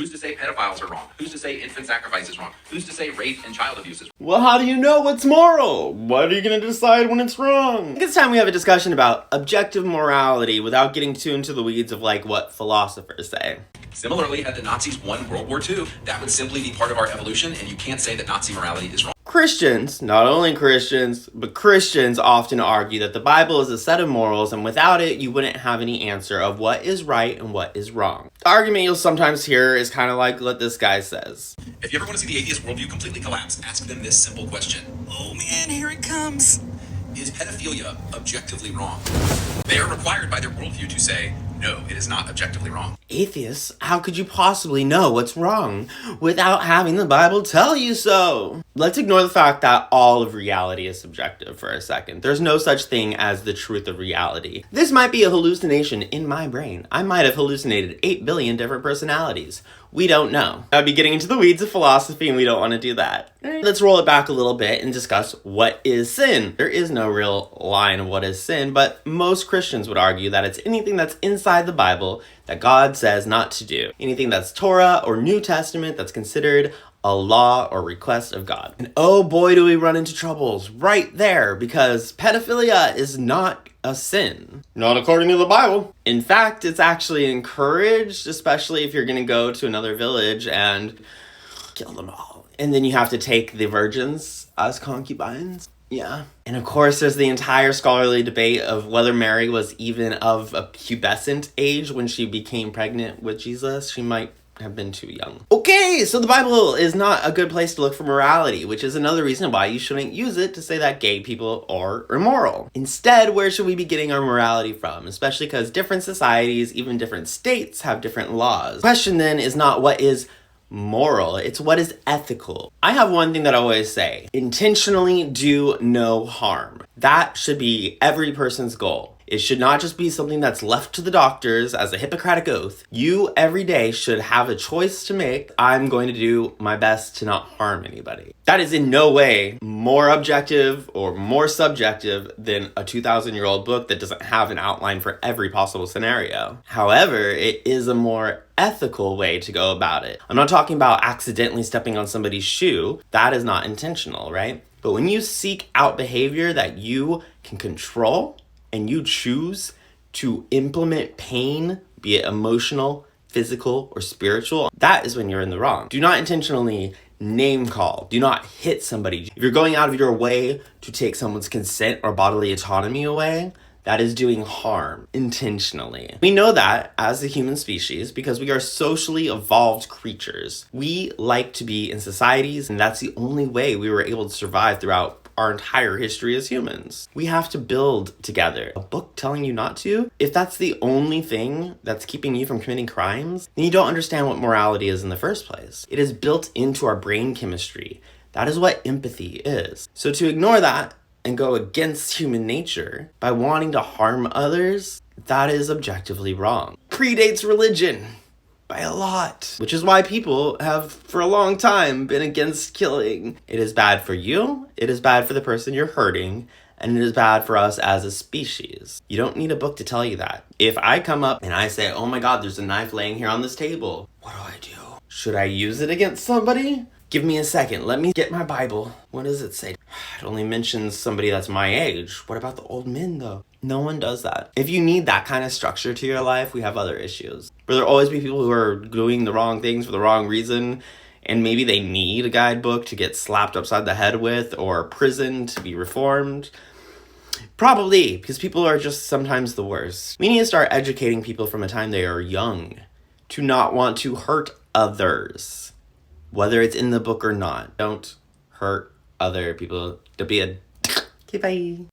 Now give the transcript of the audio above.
Who's to say pedophiles are wrong? Who's to say infant sacrifice is wrong? Who's to say rape and child abuse is wrong? Well, how do you know what's moral? What are you going to decide when it's wrong? I think it's time we have a discussion about objective morality without getting too into the weeds of like what philosophers say. Similarly, had the Nazis won World War II, that would simply be part of our evolution, and you can't say that Nazi morality is wrong. Christians, not only Christians, but Christians often argue that the Bible is a set of morals, and without it, you wouldn't have any answer of what is right and what is wrong. The argument you'll sometimes hear is kind of like what this guy says. If you ever want to see the atheist worldview completely collapse, ask them this simple question. Oh man, here it comes. Is pedophilia objectively wrong? They are required by their worldview to say, no, it is not objectively wrong. Atheists, how could you possibly know what's wrong without having the Bible tell you so? Let's ignore the fact that all of reality is subjective for a second. There's no such thing as the truth of reality. This might be a hallucination in my brain. I might have hallucinated 8 billion different personalities. We don't know. I'd be getting into the weeds of philosophy, and we don't want to do that. Let's roll it back a little bit and discuss what is sin. There is no real line of what is sin, but most Christians would argue that it's anything that's inside the Bible that God says not to do. Anything that's Torah or New Testament that's considered a law or request of God. And oh boy, do we run into troubles right there, because pedophilia is not a sin. Not according to the Bible. In fact, it's actually encouraged, especially if you're going to go to another village and kill them all. And then you have to take the virgins as concubines. Yeah. And of course, there's the entire scholarly debate of whether Mary was even of a pubescent age when she became pregnant with Jesus. She might have been too young. Okay, so the Bible is not a good place to look for morality, which is another reason why you shouldn't use it to say that gay people are immoral. Instead, where should we be getting our morality from? Especially because different societies, even different states, have different laws. The question then is not what is moral, it's what is ethical. I have one thing that I always say: intentionally do no harm. That should be every person's goal. It should not just be something that's left to the doctors as a Hippocratic oath. You every day should have a choice to make. I'm going to do my best to not harm anybody. That is in no way more objective or more subjective than a 2,000-year-old book that doesn't have an outline for every possible scenario. However, it is a more ethical way to go about it. I'm not talking about accidentally stepping on somebody's shoe. That is not intentional, right? But when you seek out behavior that you can control, and you choose to implement pain, be it emotional, physical, or spiritual, that is when you're in the wrong. Do not intentionally name call. Do not hit somebody. If you're going out of your way to take someone's consent or bodily autonomy away, that is doing harm intentionally. We know that as the human species because we are socially evolved creatures. We like to be in societies, and that's the only way we were able to survive throughout our entire history as humans. We have to build together. A book telling you not to? If that's the only thing that's keeping you from committing crimes, then you don't understand what morality is in the first place. It is built into our brain chemistry. That is what empathy is. So to ignore that and go against human nature by wanting to harm others, that is objectively wrong. Predates religion by a lot, which is why people have for a long time been against killing. It is bad for you, it is bad for the person you're hurting, and it is bad for us as a species. You don't need a book to tell you that. If I come up and I say, oh my God, there's a knife laying here on this table, what do? Should I use it against somebody? Give me a second, let me get my Bible. What does it say? It only mentions somebody that's my age. What about the old men though? No one does that. If you need that kind of structure to your life, we have other issues. Will there always be people who are doing the wrong things for the wrong reason, and maybe they need a guidebook to get slapped upside the head with, or prison to be reformed? Probably, because people are just sometimes the worst. We need to start educating people from a time they are young to not want to hurt others, whether it's in the book or not. Don't hurt other people. To be a... Okay, bye.